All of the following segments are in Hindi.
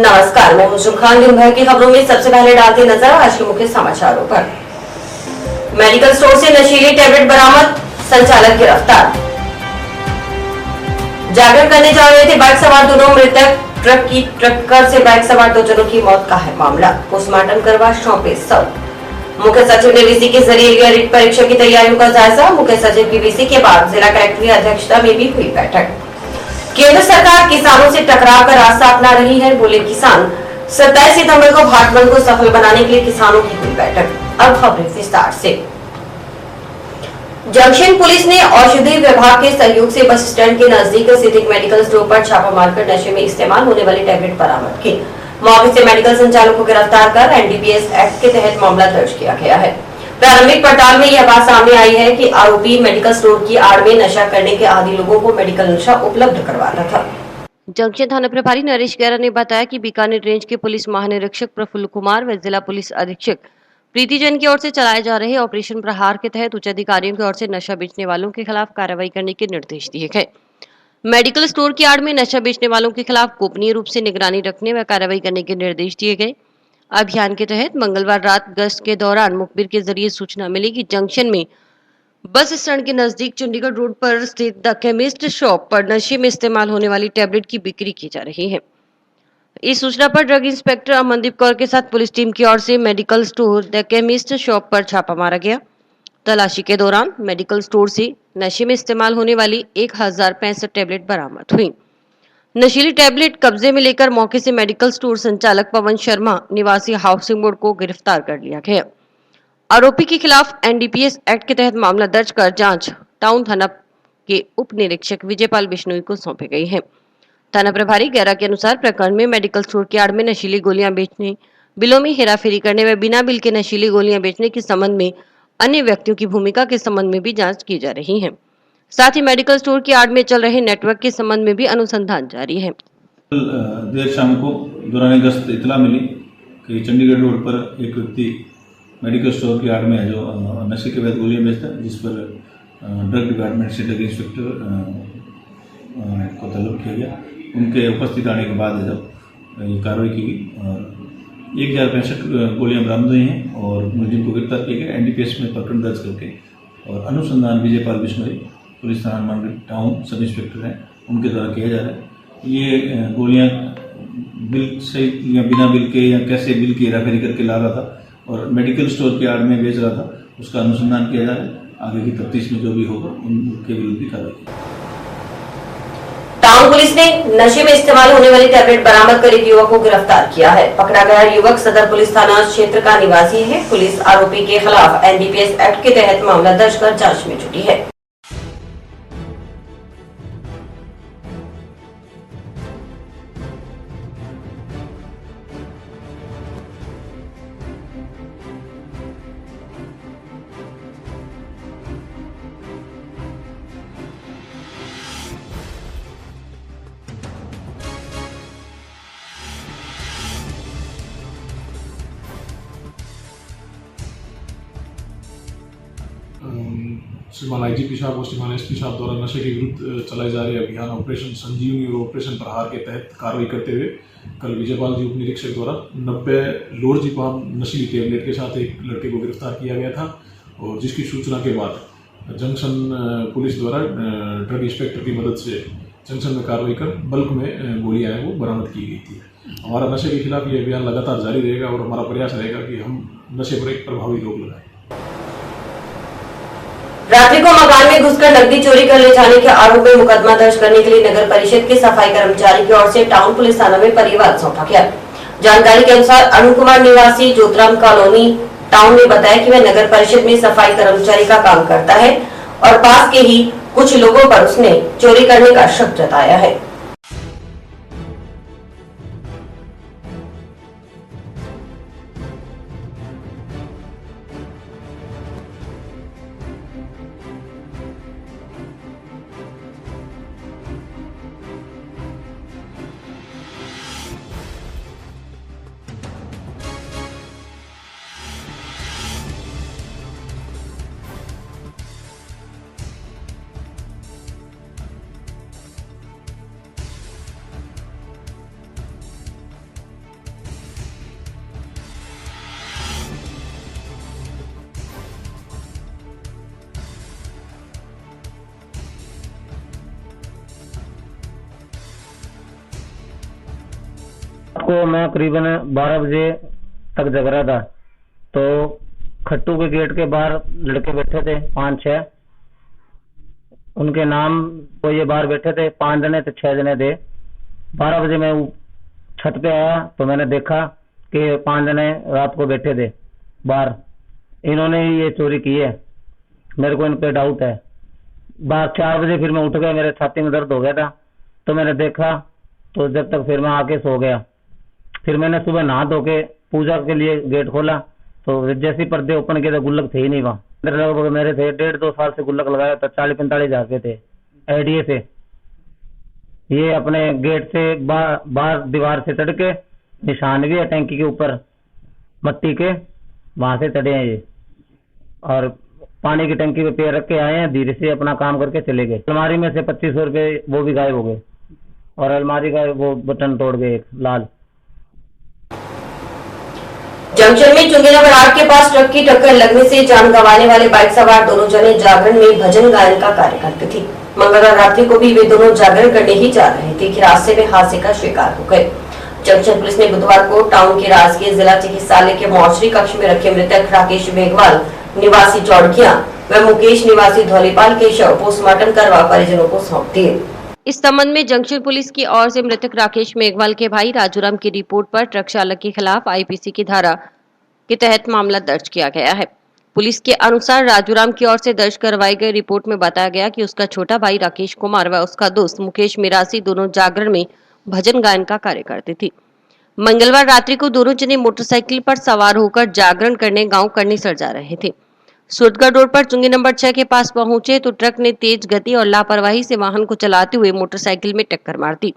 नमस्कार, मैं मुझे खान। दिन भर की खबरों में सबसे पहले डालते नजर आज के मुख्य समाचारों पर। मेडिकल स्टोर से नशीली टैबलेट बरामद, संचालक गिरफ्तार। जागरण करने जा रहे थे बाइक सवार दोनों मृतक, टक्कर से बाइक सवार 2 जनों की मौत का है मामला। पोस्टमार्टम करवा सौंपे सब। मुख्य सचिव ने वीसी के जरिए लिया रीट परीक्षा की तैयारियों का जायजा। मुख्य सचिव की वीसी के बाद जिला कलेक्टर की अध्यक्षता में भी हुई बैठक। केंद्र सरकार किसानों से टकराव का रास्ता अपना रही है, बोले किसान। 27 सितंबर को भाटबंद को सफल बनाने के लिए किसानों की हुई बैठक। अब खबरें विस्तार से। जंक्शन पुलिस ने औषधि विभाग के सहयोग से बस स्टैंड के नजदीक स्थित एक मेडिकल स्टोर पर छापा मारकर नशे में इस्तेमाल होने वाली टैबलेट बरामद की। मौके से मेडिकल संचालक को गिरफ्तार कर एनडीपीएस एक्ट के तहत मामला दर्ज किया गया है। प्रारंभिक पड़ताल में यह बात सामने आई है कि आरोपी मेडिकल स्टोर की आड़ में नशा करने के आदी लोगों को मेडिकल नशा उपलब्ध करवाता था। जंक्शन थाना प्रभारी नरेश गैरा ने बताया कि बीकानेर रेंज के पुलिस महानिरीक्षक प्रफुल्ल कुमार व जिला पुलिस अधीक्षक प्रीति जैन की ओर से चलाए जा रहे ऑपरेशन प्रहार के तहत उच्च अधिकारियों की ओर से नशा बेचने वालों के खिलाफ कार्रवाई करने के निर्देश दिए गए। मेडिकल स्टोर की आड़ में नशा बेचने वालों के खिलाफ गोपनीय रूप से निगरानी रखने व कार्रवाई करने के निर्देश दिए गए। अभियान के तहत मंगलवार रात गश्त के दौरान मुखबिर के जरिए सूचना मिली कि जंक्शन में बस स्टैंड के नजदीक चंडीगढ़ रोड पर स्थित द केमिस्ट शॉप पर नशे में इस्तेमाल होने वाली टैबलेट की बिक्री की जा रही है। इस सूचना पर ड्रग इंस्पेक्टर अमनदीप कौर के साथ पुलिस टीम की ओर से medical store the chemist shop पर छापा मारा गया। तलाशी के दौरान मेडिकल स्टोर से नशे में इस्तेमाल होने वाली 1065 टैबलेट बरामद हुई। नशीली टैबलेट कब्जे में लेकर मौके से मेडिकल स्टोर संचालक पवन शर्मा निवासी हाउसिंग बोर्ड को गिरफ्तार कर लिया गया। आरोपी के खिलाफ एनडीपीएस एक्ट के तहत मामला दर्ज कर जांच टाउन थाना के उप निरीक्षक विजयपाल बिश्नोई को सौंपी गई है। थाना प्रभारी गैरा के अनुसार प्रकरण में मेडिकल स्टोर की आड़ में नशीली गोलियां बेचने, बिलों में हेराफेरी करने व बिना बिल के नशीली गोलियां बेचने के संबंध में अन्य व्यक्तियों की भूमिका के संबंध में भी जांच की जा रही है। साथ ही मेडिकल स्टोर की आड़ में चल रहे नेटवर्क के संबंध में भी अनुसंधान जारी है। देर शाम को दौरान गश्त इतला मिली कि चंडीगढ़ रोड पर एक व्यक्ति मेडिकल स्टोर की आड़ में है जो नशे के वैध गोलियां बेचता है, जिस पर ड्रग डिपार्टमेंट से ड्रग इंस्पेक्टर को तलब किया गया। उनके उपस्थित आने के बाद जब ये कार्रवाई की गई और 1065 गोलियां बरामद हुई हैं और मुलजिम को गिरफ्तार किया गया। एनडीपीएस में प्रकरण दर्ज करके और अनुसंधान विजयपाल बिश्नोई पुलिस थाना मंडल टाउन सब इंस्पेक्टर हैं, उनके द्वारा किया जा रहा है। ये गोलियां बिल से या बिना बिल के या कैसे बिल की हेराफेरी करके ला रहा था और मेडिकल स्टोर की आड़ में बेच रहा था, उसका अनुसंधान किया जा रहा है। आगे की तफ्तीश में जो भी होगा उनके विरुद्ध भी कार्रवाई की। टाउन पुलिस ने नशे में इस्तेमाल होने वाली टैबलेट बरामद कर एक युवक को गिरफ्तार किया है। पकड़ा गया युवक सदर पुलिस थाना क्षेत्र का निवासी है। पुलिस आरोपी के खिलाफ एनडीपीएस एक्ट के तहत मामला दर्ज कर जांच में जुटी है। श्रीमान आईजीपी साहब और श्रीमान एसपी साहब द्वारा नशे के विरुद्ध चलाए जा रहे अभियान ऑपरेशन संजीवनी और ऑपरेशन प्रहार के तहत कार्रवाई करते हुए कल विजयपाल जी उप निरीक्षक द्वारा 90 लोरजीपाम नशीली टेबलेट के साथ एक लड़के को गिरफ्तार किया गया था और जिसकी सूचना के बाद जंक्शन पुलिस द्वारा ड्रग इंस्पेक्टर की मदद से जंक्शन में कार्रवाई कर बल्क में गोलियां हैं वो बरामद की गई थी। हमारा नशे के खिलाफ ये अभियान लगातार जारी रहेगा और हमारा प्रयास रहेगा कि हम नशे पर एक प्रभावी रोक लगाएं। रात्रि को मकान में घुसकर नकदी चोरी कर ले जाने के आरोप में मुकदमा दर्ज करने के लिए नगर परिषद के सफाई कर्मचारी की ओर से टाउन पुलिस थाना में परिवाद सौंपा गया। जानकारी के अनुसार अरुण कुमार निवासी ज्योतिराम कॉलोनी टाउन ने बताया कि वह नगर परिषद में सफाई कर्मचारी का काम करता है और पास के ही कुछ लोगों पर उसने चोरी करने का शक जताया है। को मैं करीबन 12 बजे तक जग रहा था, तो खट्टू के गेट के बाहर लड़के बैठे थे 5-6, उनके नाम तो ये बाहर बैठे थे, 5 जने थे 6 जने थे। 12 बजे मैं छत पे आया तो मैंने देखा कि 5 जने रात को बैठे थे बाहर, इन्होंने ही ये चोरी की है, मेरे को इन पे डाउट है। 4 बजे फिर मैं उठ गया, मेरे छाती में दर्द हो गया था, तो मैंने देखा, तो जब तक फिर मैं आके सो गया। फिर मैंने सुबह नहा धो के पूजा के लिए गेट खोला, तो जैसे पर्दे ओपन किए तो गुल्लक थे ही नहीं वहाँ। लगभग मेरे थे 1.5-2 साल से गुल्लक लगाया था, 40-45 हजार के थे आईडीए से। ये अपने गेट से बाहर दीवार से चढ़ के, निशान भी है टैंकी के ऊपर मट्टी के, वहां से चढ़े हैं ये, और पानी की टंकी पे पैर रख के आए हैं, धीरे से अपना काम करके चले गए। अलमारी में से 2500 रुपए वो भी गायब हो गए, और अलमारी का वो बटन तोड़ गए एक लाल। जंक्शन में चुंगी नंबर 8 के पास ट्रक की टक्कर लगने से जान गंवाने वाले बाइक सवार दोनों जने जागरण में भजन गायन का कार्य करते थे। मंगलवार रात्रि को भी वे दोनों जागरण करने ही जा रहे थे कि रास्ते में हादसे का शिकार हो गए। जंक्शन पुलिस ने बुधवार को टाउन के राजकीय जिला चिकित्सालय के मॉर्चरी कक्ष में रखे मृतक राकेश मेघवाल निवासी चौड़किया व मुकेश निवासी धौलीपाल के शव पोस्टमार्टम करवा परिजनों को सौंप दिए। इस संबंध में जंक्शन पुलिस की ओर से मृतक राकेश मेघवाल के भाई राजूराम की रिपोर्ट पर ट्रक चालक के खिलाफ आईपीसी की धारा के तहत मामला दर्ज किया गया है। पुलिस के अनुसार राजूराम की ओर से दर्ज करवाई गई रिपोर्ट में बताया गया कि उसका छोटा भाई राकेश कुमार व उसका दोस्त मुकेश मिरासी दोनों जागरण में भजन गायन का कार्य करते थे। मंगलवार रात्रि को दोनों जने मोटरसाइकिल पर सवार होकर जागरण करने गांव करनीसर जा रहे थे। सूरतगढ़ रोड पर चुंगी नंबर 6 के पास पहुंचे तो ट्रक ने तेज गति और लापरवाही से वाहन को चलाते हुए मोटरसाइकिल में टक्कर मार दी।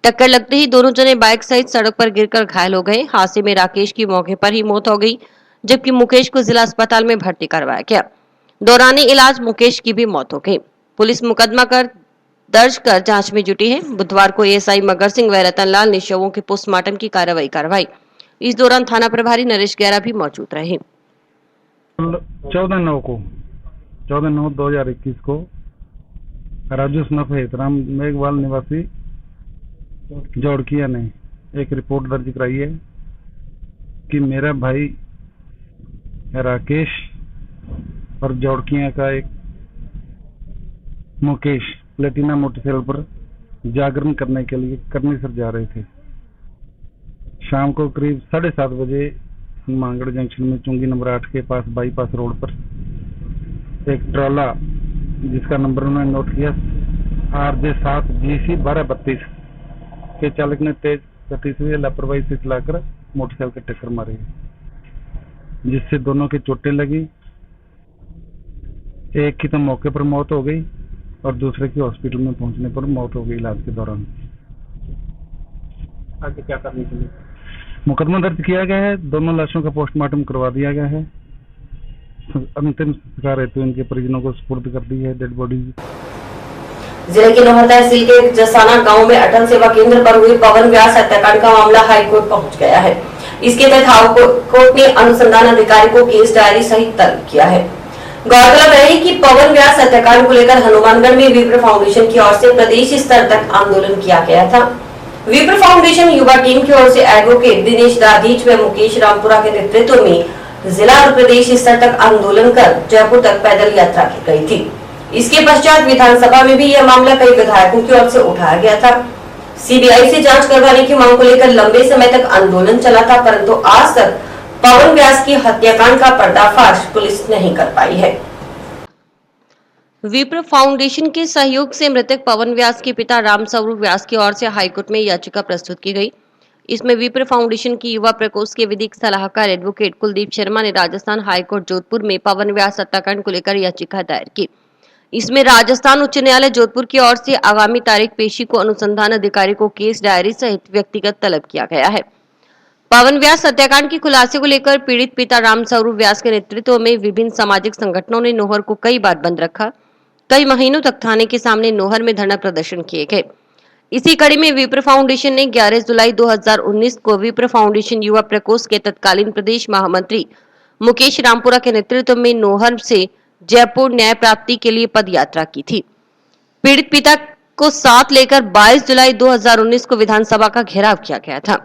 टक्कर लगते ही दोनों जने बाइक सहित सड़क पर गिरकर घायल हो गए। हादसे में राकेश की मौके पर ही मौत हो गई, जबकि मुकेश को जिला अस्पताल में भर्ती करवाया गया। दौरान इलाज मुकेश की भी मौत हो गई। पुलिस मुकदमा दर्ज कर जांच में जुटी है। बुधवार को एएसआई मगर सिंह व रतनलाल ने शवों के पोस्टमार्टम की कार्रवाई करवाई। इस दौरान थाना प्रभारी नरेश गैरा भी मौजूद रहे। 14/9/2021 को राजू सनफ हेतराम मेघवाल निवासी जौड़किया ने एक रिपोर्ट दर्ज कराई है कि मेरा भाई राकेश और जौड़किया का एक मुकेश प्लेटिना मोटरसाइकिल पर जागरण करने के लिए करनीसर जा रहे थे। शाम को करीब 7:30 बजे मांगड़ जंक्शन में चुंगी नंबर 8 के पास बाईपास रोड पर एक ट्रॉला जिसका नंबर उन्होंने नोट किया RJ7 GC 1232 के चालक ने तेज गति से लापरवाही से चलाकर मोटरसाइकिल की टक्कर मारी, जिससे दोनों की चोटें लगी। एक की तो मौके पर मौत हो गई और दूसरे की हॉस्पिटल में पहुंचने पर मौत हो गई इलाज के दौरान। आगे क्या करने के लिए मुकदमा दर्ज किया गया है। दोनों लाशों का पोस्टमार्टम करवा दिया गया है। अंतिम संस्कार हेतु इनके परिजनों को सुपुर्द कर दी है डेड बॉडी। जिले के नौहर तहसील के जसाना गांव में अटल सेवा केंद्र पर हुए पवन व्यास हत्याकांड का मामला हाईकोर्ट पहुंच गया है। इसके तहत कोर्ट ने अनुसंधान अधिकारी को केस डायरी सहित तलब किया है। गौरतलब है कि पवन व्यास हत्याकांड को लेकर हनुमानगढ़ में विप्र फाउंडेशन की ओर से प्रदेश स्तर तक आंदोलन किया गया था। विप्र फाउंडेशन युवा टीम की ओर से एडवोकेट दिनेश दाधीच व मुकेश रामपुरा के नेतृत्व में जिला और प्रदेश स्तर तक आंदोलन कर जयपुर तक पैदल यात्रा की गई थी। इसके पश्चात विधानसभा में भी यह मामला कई विधायकों की ओर से उठाया गया था। सीबीआई से जांच करवाने की मांग को लेकर लंबे समय तक आंदोलन चला था, परंतु आज तक पवन व्यास की हत्याकांड का पर्दाफाश पुलिस नहीं कर पाई है। विप्र फाउंडेशन के सहयोग से मृतक पवन व्यास के पिता राम स्वरूप व्यास की ओर से हाईकोर्ट में याचिका प्रस्तुत की गई। इसमें विप्र फाउंडेशन की युवा प्रकोष्ठ के विधिक सलाहकार एडवोकेट कुलदीप शर्मा ने राजस्थान हाईकोर्ट जोधपुर में पवन व्यास हत्याकांड को लेकर याचिका दायर की। इसमें राजस्थान उच्च न्यायालय जोधपुर की ओर से आगामी तारीख पेशी को अनुसंधान अधिकारी को केस डायरी सहित व्यक्तिगत तलब किया गया है। पवन व्यास हत्याकांड के खुलासे को लेकर पीड़ित पिता राम स्वरूप व्यास के नेतृत्व में विभिन्न सामाजिक संगठनों ने नोहर को कई बार बंद रखा। कई महीनों तक थाने के सामने नोहर में धरना प्रदर्शन किए गए। इसी कड़ी में विप्र फाउंडेशन ने 11 जुलाई 2019 को विप्र फाउंडेशन युवा प्रकोष्ठ के तत्कालीन प्रदेश महामंत्री मुकेश रामपुरा के नेतृत्व में नोहर से जयपुर न्याय प्राप्ति के लिए पद यात्रा की थी। पीड़ित पिता को साथ लेकर 22 जुलाई 2019 को विधानसभा का घेराव किया गया था।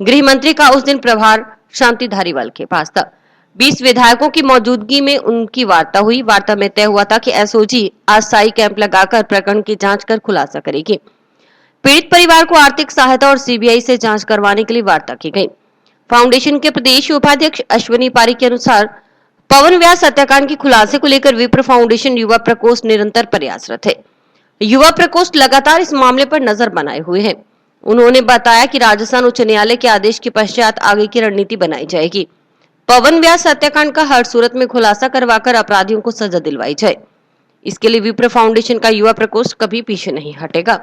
गृह मंत्री का उस दिन प्रभार शांति धारीवाल के पास था। 20 विधायकों की मौजूदगी में उनकी वार्ता हुई। वार्ता में तय हुआ था कि एसओजी अस्थायी कैंप लगाकर प्रकरण की जांच कर खुलासा करेगी। पीड़ित परिवार को आर्थिक सहायता और सीबीआई से जांच करवाने के लिए वार्ता की गई। फाउंडेशन के प्रदेश उपाध्यक्ष अश्विनी पारी के अनुसार पवन व्यास हत्याकांड के खुलासे को लेकर विप्र फाउंडेशन युवा प्रकोष्ठ निरंतर प्रयासरत है। युवा प्रकोष्ठ लगातार इस मामले पर नजर बनाए हुए है। उन्होंने बताया कि राजस्थान उच्च न्यायालय के आदेश के पश्चात आगे की रणनीति बनाई जाएगी। पवन व्यास हत्याकांड का हर सूरत में खुलासा करवाकर अपराधियों को सजा दिलवाई जाए। इसके लिए विप्र फाउंडेशन का युवा प्रकोष्ठ कभी पीछे नहीं हटेगा।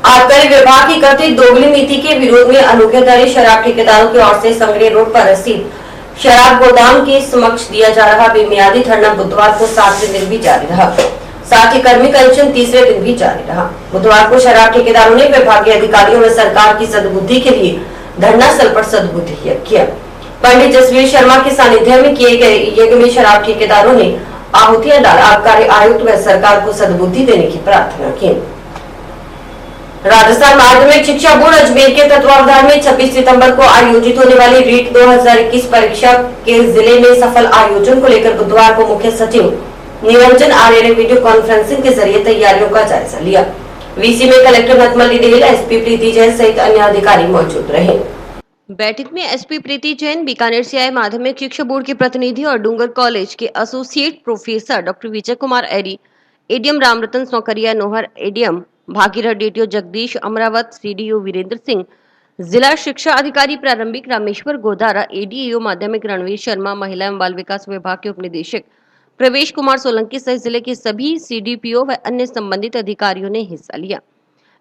आबकारी विभाग की कथित दोगली नीति के विरोध में अनोखेधारी शराब ठेकेदारों की ओर से संगरी रोड पर स्थित शराब गोदाम के समक्ष दिया जा रहा बेमियादी धरना बुधवार को 7वें दिन भी जारी रहा। साथ ही कर्मी कनेक्शन तीसरे दिन भी जारी रहा। बुधवार को शराब ठेकेदारों ने विभागीय अधिकारियों व सरकार की सद्बुद्धि के लिए धरना स्थल पर सद्बुद्धि किया। पंडित जसवीर शर्मा के सानिध्य में किए गए यज्ञ में शराब ठेकेदारों ने आहुतियां डाल आबकारी आयुक्त व सरकार को सद्बुद्धि देने की प्रार्थना की। राजस्थान माध्यमिक शिक्षा बोर्ड अजमेर के तत्वावधान में 26 सितंबर को आयोजित होने वाली रीट 2021 परीक्षा के जिले में सफल आयोजन को लेकर बुधवार को मुख्य सचिव निरंजन आर्य ने वीडियो कॉन्फ्रेंसिंग के जरिए तैयारियों का जायजा लिया। वीसी में कलेक्टर नथमल डिडेल, एसपी प्रीति जैन सहित अन्य अधिकारी मौजूद रहे। बैठक में एसपी प्रीति जैन, बीकानेर से आए माध्यमिक शिक्षा बोर्ड के प्रतिनिधि और डूंगर कॉलेज के associate professor doctor Vijay Kumar Eri, ADM Ramratan Saukaria Nohar, ADM Bhagirath DTO Jagdish Amrawat, CDO Virendra Singh, जिला शिक्षा अधिकारी प्रारंभिक रामेश्वर गोदारा, एडीएओ माध्यमिक रणवीर शर्मा, महिला एवं बाल विकास विभाग के उपनिदेशक प्रवेश कुमार सोलंकी सहित जिले के सभी सीडीपीओ व अन्य संबंधित अधिकारियों ने हिस्सा लिया।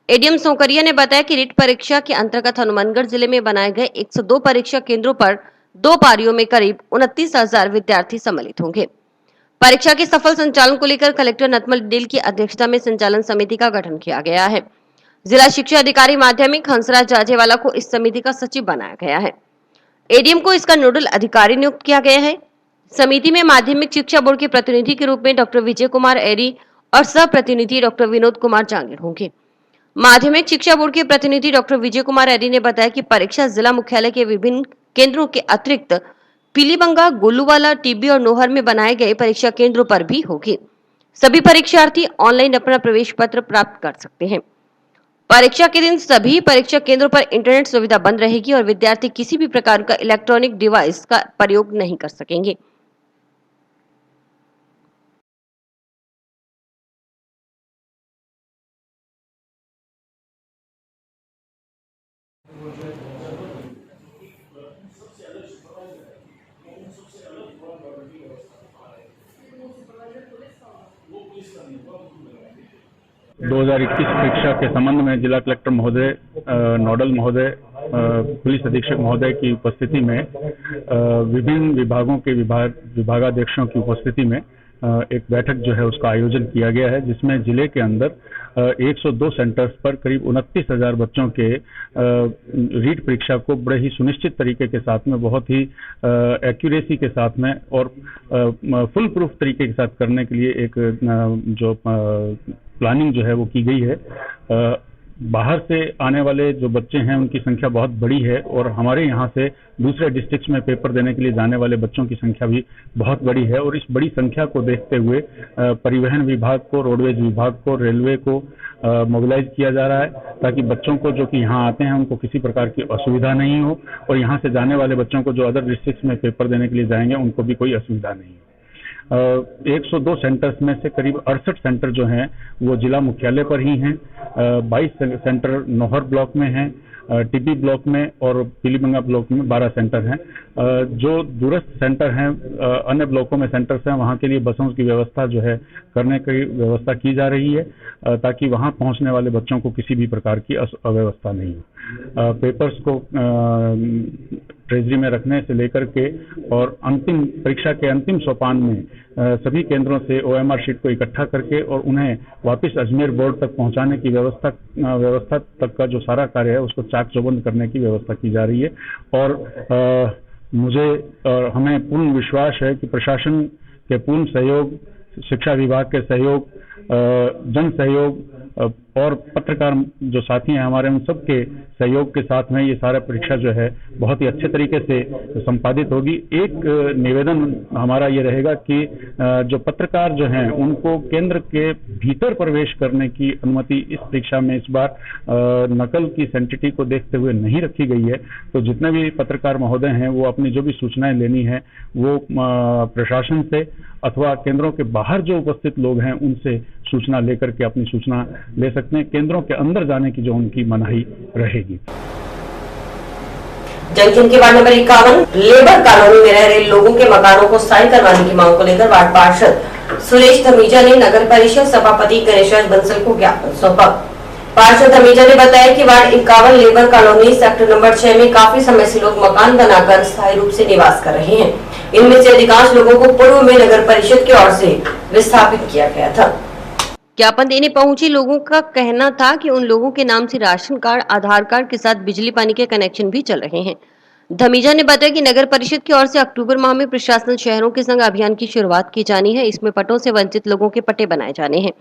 एडीएम सौकरिया ने बताया कि रीट परीक्षा के अंतर्गत हनुमानगढ़ जिले में बनाए गए 102 परीक्षा केंद्रों पर 2 पारियों में करीब 29,000 विद्यार्थी सम्मिलित होंगे। परीक्षा के सफल संचालन को लेकर कलेक्टर नथमल डिडेल की अध्यक्षता में संचालन समिति का गठन किया गया है। जिला शिक्षा अधिकारी माध्यमिक हंसराज जाजेवाला को इस समिति का सचिव बनाया गया है। एडीएम को इसका नोडल अधिकारी नियुक्त किया गया है। समिति में माध्यमिक शिक्षा बोर्ड के प्रतिनिधि के रूप में डॉक्टर विजय कुमार एरी और सह प्रतिनिधि डॉक्टर विनोद कुमार जांगिर होंगे। माध्यमिक शिक्षा बोर्ड के प्रतिनिधि डॉक्टर विजय कुमार एरी ने बताया कि परीक्षा जिला मुख्यालय के विभिन्न केंद्रों के अतिरिक्त पीलीबंगा, गोलूवाला, टीबी और नोहर में बनाए गए परीक्षा केंद्रों पर भी होगी। सभी परीक्षार्थी ऑनलाइन अपना प्रवेश पत्र प्राप्त कर सकते हैं। परीक्षा के दिन सभी परीक्षा केंद्रों पर इंटरनेट सुविधा बंद रहेगी और विद्यार्थी किसी भी प्रकार का इलेक्ट्रॉनिक डिवाइस का प्रयोग नहीं कर सकेंगे। दो 2021 परीक्षा के संबंध में जिला कलेक्टर महोदय, नोडल महोदय, पुलिस अधीक्षक महोदय की उपस्थिति में विभिन्न विभागों के विभागाध्यक्षों की उपस्थिति में एक बैठक जो है उसका आयोजन किया गया है, जिसमें जिले के अंदर 102 सेंटर्स पर करीब 29,000 बच्चों के रीट परीक्षा को बड़े ही सुनिश्चित तरीके के साथ में, बहुत ही एक्यूरेसी के साथ में और फुल प्रूफ तरीके के साथ करने के लिए एक जो प्लानिंग जो है वो की गई है। बाहर से आने वाले जो बच्चे हैं उनकी संख्या बहुत बड़ी है और हमारे यहाँ से दूसरे डिस्ट्रिक्ट्स में पेपर देने के लिए जाने वाले बच्चों की संख्या भी बहुत बड़ी है और इस बड़ी संख्या को देखते हुए परिवहन विभाग को, रोडवेज विभाग को, रेलवे को मोबिलाइज किया जा रहा है ताकि बच्चों को जो कि यहाँ आते हैं उनको किसी प्रकार की असुविधा नहीं हो और यहाँ से जाने वाले बच्चों को जो अदर डिस्ट्रिक्ट्स में पेपर देने के लिए जाएंगे उनको भी कोई असुविधा नहीं हो। 102 सेंटर्स में से करीब 68 सेंटर जो हैं वो जिला मुख्यालय पर ही हैं। 22 सेंटर नोहर ब्लॉक में हैं, टीबी ब्लॉक में और पीलीबंगा ब्लॉक में 12 सेंटर हैं। जो दूरस्थ सेंटर हैं, अन्य ब्लॉकों में सेंटर्स हैं, वहाँ के लिए बसों की व्यवस्था जो है करने की व्यवस्था की जा रही है ताकि वहाँ पहुँचने वाले बच्चों को किसी भी प्रकार की अव्यवस्था नहीं हो। पेपर्स को ट्रेजरी में रखने से लेकर के और अंतिम परीक्षा के अंतिम सोपान में सभी केंद्रों से ओएमआर शीट को इकट्ठा करके और उन्हें वापस अजमेर बोर्ड तक पहुंचाने की व्यवस्था तक का जो सारा कार्य है उसको चाक चौबंद करने की व्यवस्था की जा रही है। और मुझे और हमें पूर्ण विश्वास है कि प्रशासन के पूर्ण सहयोग शिक्षा विभाग के सहयोग, जन सहयोग और पत्रकार जो साथी हैं हमारे, उन सबके सहयोग के साथ में ये सारा परीक्षा जो है बहुत ही अच्छे तरीके से संपादित होगी। एक निवेदन हमारा ये रहेगा कि जो पत्रकार जो हैं उनको केंद्र के भीतर प्रवेश करने की अनुमति इस परीक्षा में इस बार नकल की सेंटिटी को देखते हुए नहीं रखी गई है। तो जितने भी पत्रकार महोदय हैं वो अपनी जो भी सूचनाएं लेनी है वो प्रशासन से अथवा केंद्रों के बाहर जो उपस्थित लोग हैं उनसे सूचना लेकर के अपनी सूचना ले सकते हैं। केंद्रों के अंदर जाने की जो उनकी मनाही रहेगी। जंक्शन के वार्ड नंबर 51 लेबर कॉलोनी में रह रहे लोगों के मकानों को स्थायी करवाने की मांग को लेकर वार्ड पार्षद सुरेश धमीजा ने नगर परिषद सभापति गणेशराज बंसल को ज्ञापन सौंपा। पार्षद धमीजा ने बताया कि ward 51 labour colony sector number 6 में काफी समय से लोग मकान बनाकर स्थायी रूप से निवास कर रहे हैं। इनमें से अधिकांश लोगों को पूर्व में नगर परिषद की ओर से विस्थापित किया गया था। ज्ञापन देने पहुंचे लोगों का कहना था कि उन लोगों के नाम से राशन कार्ड, आधार कार्ड के साथ बिजली पानी के कनेक्शन भी चल रहे हैं। धमीजा ने बताया कि नगर परिषद की ओर से अक्टूबर माह में प्रशासन शहरों के संग अभियान की शुरुआत की जानी है। इसमें पटों से वंचित लोगों के पट्टे बनाए जाने हैं।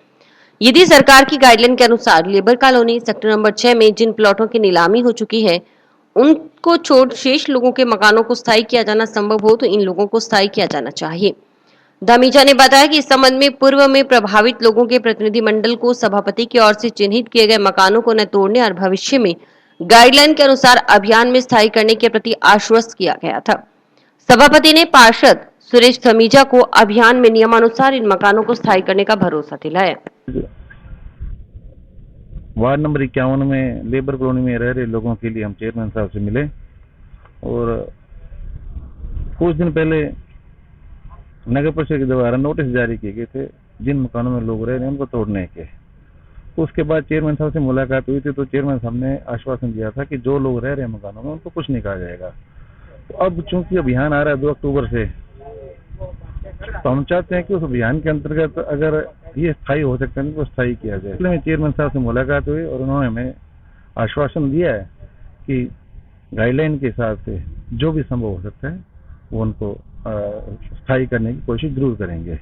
यदि सरकार की गाइडलाइन के अनुसार लेबर कॉलोनी सेक्टर नंबर 6 में जिन प्लॉटों की नीलामी हो चुकी है उनको छोड़ शेष लोगों के मकानों को स्थायी किया जाना संभव हो तो इन लोगों को स्थायी किया जाना चाहिए। धमीजा ने बताया कि इस संबंध में पूर्व में प्रभावित लोगों के प्रतिनिधिमंडल को सभापति की ओर से चिन्हित किए गए मकानों को न तोड़ने और भविष्य में गाइडलाइन के अनुसार अभियान में स्थायी करने के प्रति आश्वस्त किया गया था। सभापति ने पार्षद सुरेश धमीजा को अभियान में नियमानुसार इन मकानों को स्थायी करने का भरोसा दिलाया। वार्ड नंबर 51 में लेबर कॉलोनी में रह रहे लोगों के लिए हम चेयरमैन साहब से मिले और कुछ दिन पहले नगर परिषद के द्वारा नोटिस जारी किए गए थे जिन मकानों में लोग रह रहे हैं उनको तोड़ने के। उसके बाद चेयरमैन साहब से मुलाकात हुई थी तो चेयरमैन साहब ने आश्वासन दिया था कि जो लोग रह रहे हैं मकानों में उनको कुछ नहीं कहा जाएगा। तो अब चूंकि अभियान आ रहा है 2 अक्टूबर से, तो हम चाहते हैं कि उस अभियान के अंतर्गत अगर ये स्थायी हो सकता है तो स्थायी किया जाए। इसलिए चेयरमैन साहब से मुलाकात हुई और उन्होंने हमें आश्वासन दिया है कि गाइडलाइन के हिसाब से जो भी संभव हो सकता है वो उनको स्थायी करने की कोशिश जरूर करेंगे।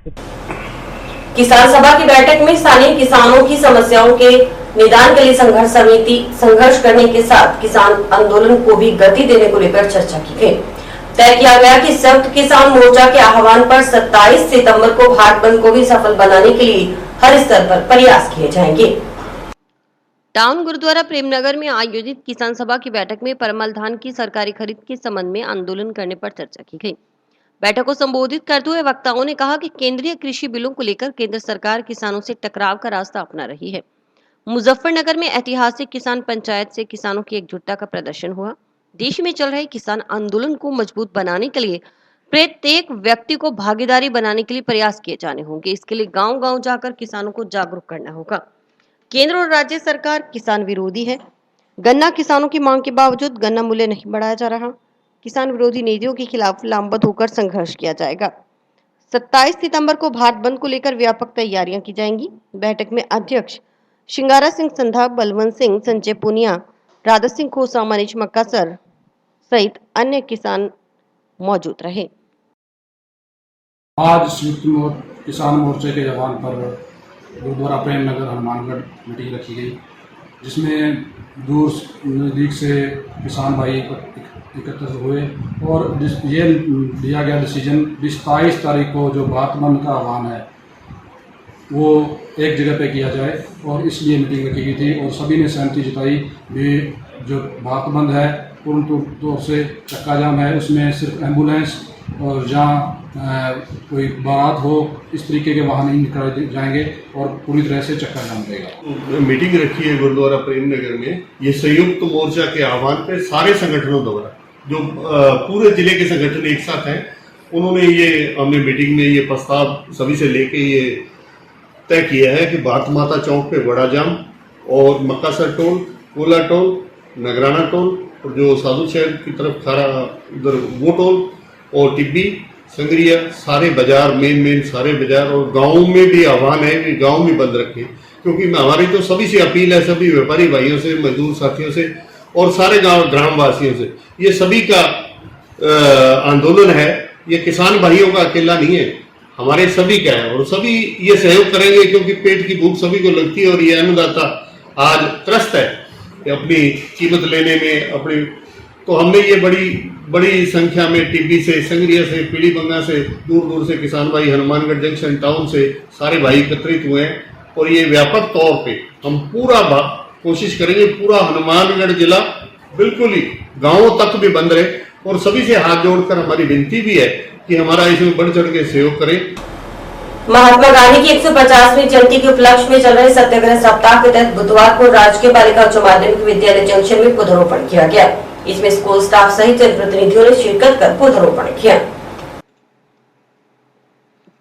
किसान सभा की बैठक में स्थानीय किसानों की समस्याओं के निदान के लिए संघर्ष समिति संघर्ष करने के साथ किसान आंदोलन को भी गति देने को लेकर चर्चा की गई। तय किया गया कि संयुक्त किसान मोर्चा के आह्वान पर 27 सितंबर को भारत बंद को भी सफल बनाने के लिए हर स्तर पर प्रयास किए जाएंगे। टाउन गुरुद्वारा प्रेमनगर में आयोजित किसान सभा की बैठक में परमल धान की सरकारी खरीद के संबंध में आंदोलन करने पर चर्चा की गई। बैठक को संबोधित करते हुए वक्ताओं ने कहा कि केंद्रीय कृषि बिलों को लेकर केंद्र सरकार किसानों से टकराव का रास्ता अपना रही है। मुजफ्फरनगर में ऐतिहासिक किसान पंचायत से किसानों की एकजुटता का प्रदर्शन हुआ। देश में चल रहे किसान आंदोलन को मजबूत बनाने के लिए प्रत्येक व्यक्ति को भागीदारी बनाने के लिए प्रयास किए जाने होंगे। इसके लिए गांव-गांव जाकर किसानों को जागरूक करना होगा। केंद्र और राज्य सरकार किसान विरोधी है। गन्ना किसानों की मांग के बावजूद गन्ना मूल्य नहीं बढ़ाया जा रहा। किसान विरोधी नीतियों के खिलाफ लामबंद होकर संघर्ष किया जाएगा। 27 सितंबर को भारत बंद को लेकर व्यापक तैयारियां की जाएंगी। बैठक में अध्यक्ष शिंगारा सिंह संधा, बलवंत सिंह, संजय पुनिया, राधा सिंह खोसा, मनीष मक्कासर सहित अन्य किसान मौजूद रहे। आज संयुक्त किसान मोर्चे के आह्वान पर गुरुद्वारा प्रेमनगर हनुमानगढ़ मीटिंग रखी गई, जिसमें दूर नज़दीक से किसान भाई एकत्र हुए और ये लिया गया डिसीजन 27 तारीख को जो भारत बंद का आह्वान है वो एक जगह पे किया जाए और इसलिए मीटिंग रखी गई थी और सभी ने सहमति जताई भी जो भारत बंद है पूर्ण तौर से चक्का जाम है, उसमें सिर्फ एम्बुलेंस और जहाँ कोई बारात हो इस तरीके के वाहन नहीं निकाले जाएंगे और पूरी तरह से चक्का जाम रहेगा। मीटिंग रखी है गुरुद्वारा प्रेमनगर में, ये संयुक्त मोर्चा के आह्वान पे सारे संगठनों द्वारा जो पूरे जिले के संगठन एक साथ हैं, उन्होंने ये हमने मीटिंग में ये प्रस्ताव सभी से लेके ये तय किया है कि भारत माता चौक पे बड़ा जाम और Makkasar toll, Kola toll, Nagrana toll और जो साधु शहर की तरफ खारा उधर वो टोल और टिब्बी संग्रिया सारे बाजार मेन सारे बाजार और गाँव में भी आह्वान है कि गाँव में बंद रखें, क्योंकि हमारी तो सभी से अपील है, सभी व्यापारी भाइयों से, मजदूर साथियों से और सारे गांव ग्रामवासियों से, ये सभी का आंदोलन है, ये किसान भाइयों का अकेला नहीं है, हमारे सभी का है और सभी ये सहयोग करेंगे, क्योंकि पेट की भूख सभी को लगती है और ये अन्नदाता आज त्रस्त है कि अपनी कीमत लेने में अपनी। तो हमने ये बड़ी संख्या में टिब्बी से, संगरिया से, पीलीबंगा से, दूर दूर से किसान भाई, हनुमानगढ़ जंक्शन टाउन से सारे भाई एकत्रित हुए हैं और ये व्यापक तौर पे हम पूरा कोशिश करेंगे पूरा हनुमानगढ़ जिला बिल्कुल ही गांवों तक भी बंद रहे। और सभी से हाथ जोड़कर हमारी विनती भी है कि हमारा इसमें बढ़ चढ़ के सहयोग करें। महात्मा गांधी की 150वीं जयंती के उपलक्ष्य में चल रहे सत्याग्रह सप्ताह के तहत बुधवार को राजकीय बालिका उच्च माध्यमिक विद्यालय जंक्शन में पौधरोपण किया गया। इसमें स्कूल स्टाफ सहित जनप्रतिनिधियों ने शिरकत कर पौधरोपण किया।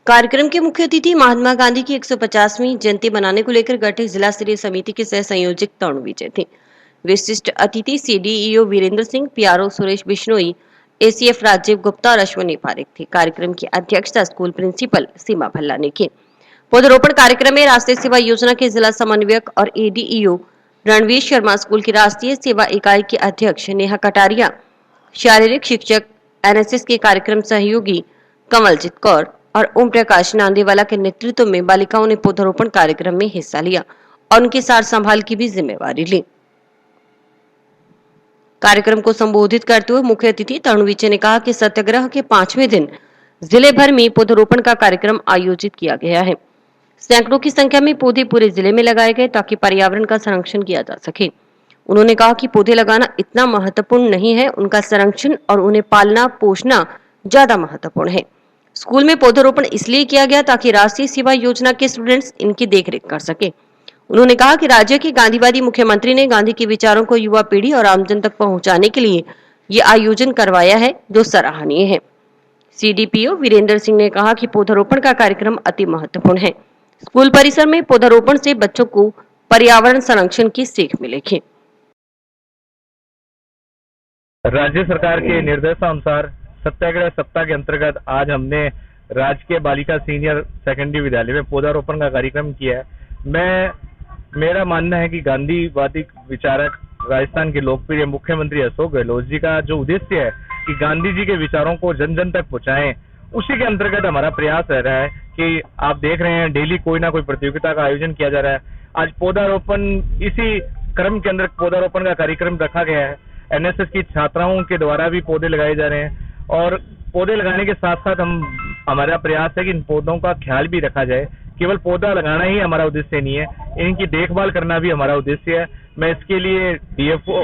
कार्यक्रम के मुख्य अतिथि महात्मा गांधी की 150वीं जयंती मनाने को लेकर गठित जिला स्तरीय समिति के सह संयोजक तरुण विजय थे। विशिष्ट अतिथि CDEO Virendra Singh, PRO Suresh Bishnoi, ACF Rajeev Gupta और अश्विनी पारिक थे। कार्यक्रम की अध्यक्षता स्कूल प्रिंसिपल सीमा भल्ला ने की। पौधरोपण कार्यक्रम में राष्ट्रीय सेवा योजना के जिला समन्वयक और एडीईओ रणवीर शर्मा, स्कूल की राष्ट्रीय सेवा इकाई के अध्यक्ष नेहा कटारिया, शारीरिक शिक्षक एनएसएस के कार्यक्रम सहयोगी कमलजीत कौर और ओम प्रकाश नांदेवाला के नेतृत्व में बालिकाओं ने पौधरोपण कार्यक्रम में हिस्सा लिया और उनकी सार संभाल की भी जिम्मेवारी ली। कार्यक्रम को संबोधित करते हुए मुख्य अतिथि तरुण विजय ने कहा कि सत्याग्रह के 5वें दिन जिले भर में पौधरोपण का कार्यक्रम आयोजित किया गया है। सैकड़ों की संख्या में पौधे पूरे जिले में लगाए गए ताकि पर्यावरण का संरक्षण किया जा सके। उन्होंने कहा कि पौधे लगाना इतना महत्वपूर्ण नहीं है, उनका संरक्षण और उन्हें पालना पोषना ज्यादा महत्वपूर्ण है। स्कूल में पौधरोपण इसलिए किया गया ताकि राष्ट्रीय सेवा योजना के स्टूडेंट्स इनकी देखरेख कर सके। उन्होंने कहा कि राज्य के गांधीवादी मुख्यमंत्री ने गांधी के विचारों को युवा पीढ़ी और आमजन तक पहुंचाने के लिए ये आयोजन करवाया है, जो सराहनीय है। सीडीपीओ वीरेंद्र सिंह ने कहा कि पौधरोपण का कार्यक्रम अति महत्वपूर्ण है। स्कूल परिसर में पौधरोपण से बच्चों को पर्यावरण संरक्षण की सीख मिलेगी। राज्य सरकार के निर्देशानुसार सत्याग्रह सप्ताह के अंतर्गत आज हमने राजकीय बालिका सीनियर सेकेंडरी विद्यालय में पौधारोपण का कार्यक्रम किया है। मेरा मानना है कि गांधीवादी विचारक राजस्थान के लोकप्रिय मुख्यमंत्री अशोक गहलोत जी का जो उद्देश्य है कि गांधी जी के विचारों को जन जन तक पहुंचाएं, उसी के अंतर्गत हमारा प्रयास रह रहा है कि आप देख रहे हैं डेली कोई ना कोई प्रतियोगिता का आयोजन किया जा रहा है। आज पौधारोपण, इसी क्रम के अंदर पौधारोपण का कार्यक्रम रखा गया है। एनएसएस की छात्राओं के द्वारा भी पौधे लगाए जा रहे हैं और पौधे लगाने के साथ साथ हमारा प्रयास है कि इन पौधों का ख्याल भी रखा जाए। केवल पौधा लगाना ही हमारा उद्देश्य नहीं है, इनकी देखभाल करना भी हमारा उद्देश्य है। मैं इसके लिए डीएफओ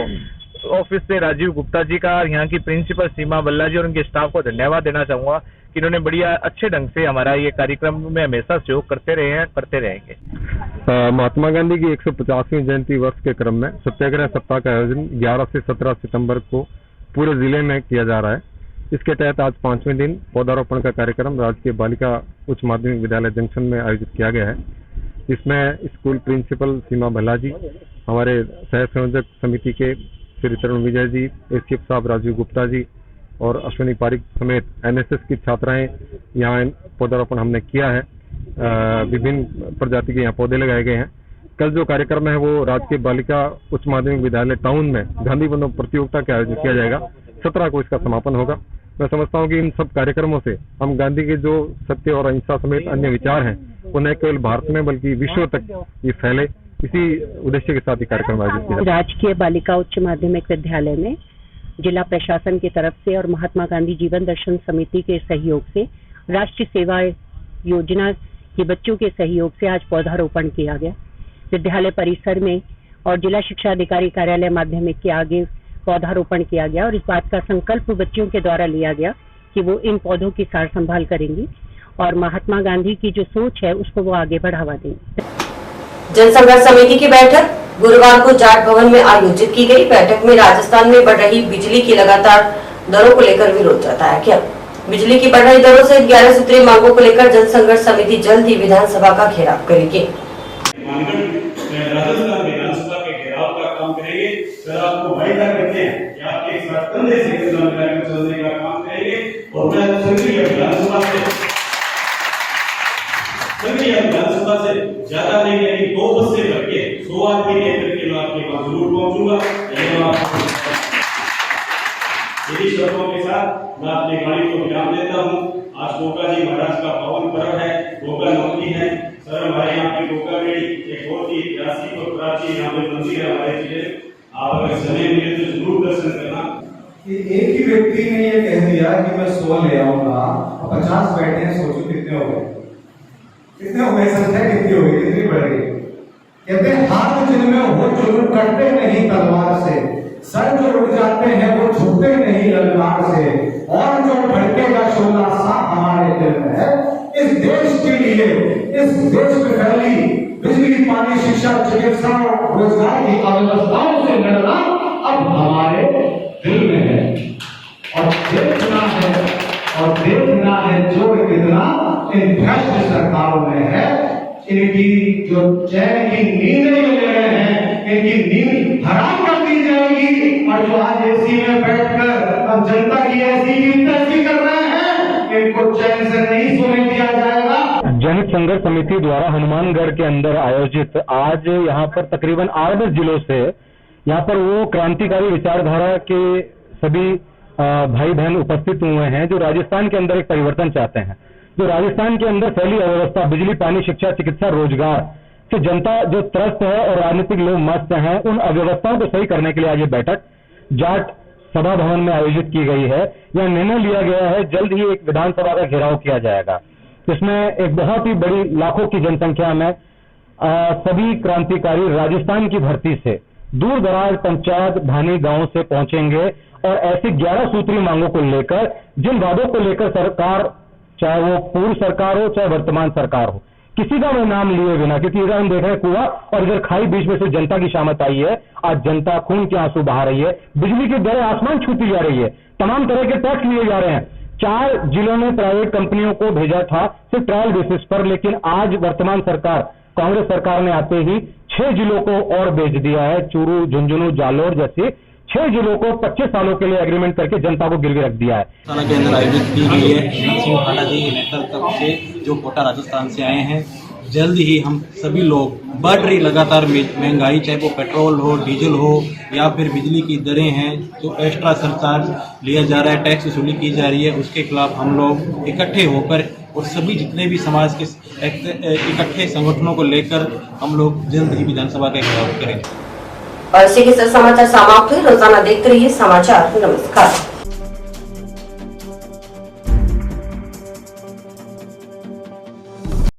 ऑफिस से राजीव गुप्ता जी का, यहाँ की प्रिंसिपल सीमा भल्ला जी और उनके स्टाफ को धन्यवाद देना चाहूंगा कि इन्होंने बढ़िया अच्छे ढंग से हमारा ये कार्यक्रम में हमेशा सहयोग करते रहे हैं, करते रहेंगे। महात्मा गांधी की 150वीं जयंती वर्ष के क्रम में सत्याग्रह सप्ताह का आयोजन 11 से 17 सितंबर को पूरे जिले में किया जा रहा है। इसके तहत आज 5वें दिन पौधारोपण का कार्यक्रम राजकीय बालिका उच्च माध्यमिक विद्यालय जंक्शन में आयोजित किया गया है। इसमें स्कूल प्रिंसिपल सीमा भल्ला जी, हमारे सह संयोजक समिति के श्री तरुण विजय जी, एसीएफ साहब राजीव गुप्ता जी और अश्विनी पारिक समेत एनएसएस की छात्राएं यहाँ पौधारोपण हमने किया है। विभिन्न प्रजाति के यहाँ पौधे लगाए गए हैं। कल जो कार्यक्रम है वो राजकीय बालिका उच्च माध्यमिक विद्यालय टाउन में गांधी बंधु प्रतियोगिता का आयोजन किया जाएगा। 17 को इसका समापन होगा। मैं समझता हूँ कि इन सब कार्यक्रमों से हम गांधी के जो सत्य और अहिंसा समेत अन्य विचार हैं वो न केवल भारत में बल्कि विश्व तक ये फैले, इसी उद्देश्य के साथ ही कार्यक्रम आयोजित किया। राजकीय बालिका उच्च माध्यमिक विद्यालय में जिला प्रशासन की तरफ से और महात्मा गांधी जीवन दर्शन समिति के सहयोग से, राष्ट्रीय सेवा योजना के बच्चों के सहयोग से आज पौधारोपण किया गया। विद्यालय परिसर में और जिला शिक्षा अधिकारी कार्यालय माध्यमिक के आगे पौधारोपण किया गया और इस बात का संकल्प बच्चों के द्वारा लिया गया कि वो इन पौधों की सार संभाल करेंगी और महात्मा गांधी की जो सोच है उसको वो आगे बढ़ावा देंगे। जनसंघर्ष समिति की बैठक गुरुवार को जाट भवन में आयोजित की गई। बैठक में राजस्थान में बढ़ रही बिजली की लगातार दरों को लेकर विरोध जताया गया। बिजली की बढ़ रही दरों से 11 सूत्रीय मांगों को लेकर जनसंघर्ष समिति जल्द ही विधानसभा का घेराव करेगी। राजस्थान विधानसभा के घेराव का काम करेंगे। सर आपको वायदा करते हैं कि आपके एक साथ कंधे से कंधा मिलाकर चलने का काम करेंगे और मैं संघीय विधानसभा से ज्यादा नहीं यानी 2 बस से भर के 100 आदमी लेकर के मैं आपके पास जरूर पहुंचूंगा। यही शर्तों के साथ मैं अपनी गाड़ी को विराम देता हूँ। आज मोका जी महाराज का पावन पर्व व्यक्ति ने ये कह दिया कि मैं 100 ले आऊंगा, 50 बैठे हैं, सोचो कितने हो गए, संख्या कितनी होगी, कितनी बढ़ गई। कहते हैं हाथ जिनमें हो जुल्म करते नहीं तलवार से, सर जो उड़ जाते हैं वो झुकते नहीं ललकार से, और जो भड़केगा शोला सा हमारे दिल में है। इस देश के लिए, इस देश में फैली बिजली, पानी, शिक्षा, चिकित्सा और रोजगार की अव्यवस्थाओं से लड़ना अब हमारे दिल में है। और देखना है जो इतना इन भ्रष्ट सरकारों में है, इनकी जो चैन की नींद ले रहे हैं, इनकी नींद हराम कर दी जाएगी। और जो आज एसी में बैठकर अब जनता की ऐसी की तैसी कर रहे हैं, इनको चैन से नहीं सोने दिया जाएगा। जनहित संघर्ष समिति द्वारा हनुमानगढ़ के अंदर आयोजित आज यहाँ पर तकरीबन 8-10 जिलों से यहाँ पर वो क्रांतिकारी विचारधारा के सभी भाई बहन उपस्थित हुए हैं जो राजस्थान के अंदर एक परिवर्तन चाहते हैं, जो राजस्थान के अंदर फैली अव्यवस्था, बिजली, पानी, शिक्षा, चिकित्सा, रोजगार से जनता जो त्रस्त है और राजनीतिक लोग मस्त हैं, उन अव्यवस्थाओं को सही करने के लिए आज ये बैठक जाट सभा भवन में आयोजित की गई है। यह निर्णय लिया गया है जल्द ही एक विधानसभा का घेराव किया जाएगा, जिसमें एक बहुत ही बड़ी लाखों की जनसंख्या में सभी क्रांतिकारी राजस्थान की धरती से दूर दराज पंचायत भानी गांव से पहुंचेंगे और ऐसी 11 सूत्री मांगों को लेकर, जिन वादों को लेकर सरकार, चाहे वो पूर्व सरकार हो चाहे वर्तमान सरकार हो, किसी का वो नाम लिए बिना, क्योंकि इधर हम देख रहे हैं कुआं और इधर खाई, बीच में से जनता की शामत आई है। आज जनता खून के आंसू बहा रही है, बिजली की दरें आसमान छूती जा रही है, तमाम तरह के टैक्स लिए जा रहे हैं। 4 जिलों में प्राइवेट कंपनियों को भेजा था सिर्फ ट्रायल बेसिस पर, लेकिन आज वर्तमान सरकार, कांग्रेस सरकार ने आते ही 6 जिलों को और भेज दिया है। चूरू, झुंझुनू, जालोर जैसे 6 जिलों को 25 सालों के लिए एग्रीमेंट करके जनता को गिरवी रख दिया है। के अंदर आयोजित की गई है सिंह फाटा जी के नेतृत्व से, जो कोटा राजस्थान से आए हैं। जल्द ही हम सभी लोग बढ़ रही लगातार महंगाई, चाहे वो पेट्रोल हो, डीजल हो या फिर बिजली की दरें हैं, जो एक्स्ट्रा सरचार्ज लिया जा रहा है, टैक्स वसूली की जा रही है, उसके खिलाफ हम लोग इकट्ठे होकर और सभी जितने भी समाज के इकट्ठे संगठनों को लेकर हम लोग जल्द ही विधानसभा का घेराव करेंगे। और इसी के साथ समाचार समाप्त हुए। रोजाना देखते रहिए समाचार। नमस्कार।